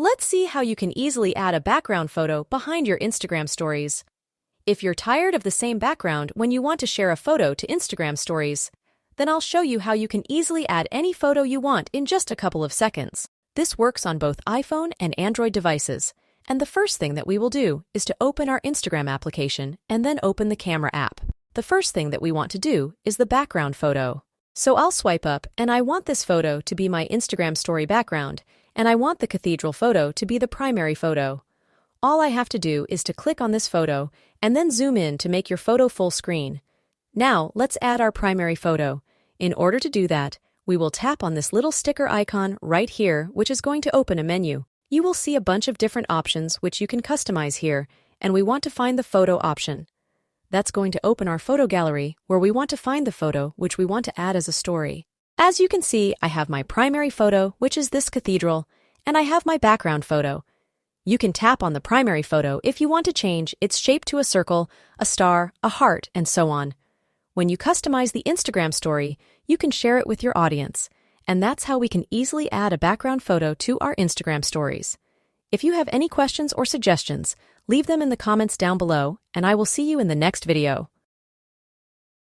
Let's see how you can easily add a background photo behind your Instagram stories. If you're tired of the same background when you want to share a photo to Instagram stories, then I'll show you how you can easily add any photo you want in just a couple of seconds. This works on both iPhone and Android devices, and the first thing that we will do is to open our Instagram application and then open the camera app. The first thing that we want to do is the background photo. So I'll swipe up, and I want this photo to be my Instagram story background, and I want the cathedral photo to be the primary photo. All I have to do is to click on this photo and then zoom in to make your photo full screen. Now, let's add our primary photo. In order to do that, we will tap on this little sticker icon right here, which is going to open a menu. You will see a bunch of different options which you can customize here, and we want to find the photo option. That's going to open our photo gallery, where we want to find the photo which we want to add as a story. As you can see, I have my primary photo, which is this cathedral, and I have my background photo. You can tap on the primary photo if you want to change its shape to a circle, a star, a heart, and so on. When you customize the Instagram story, you can share it with your audience, and that's how we can easily add a background photo to our Instagram stories. If you have any questions or suggestions, leave them in the comments down below, and I will see you in the next video.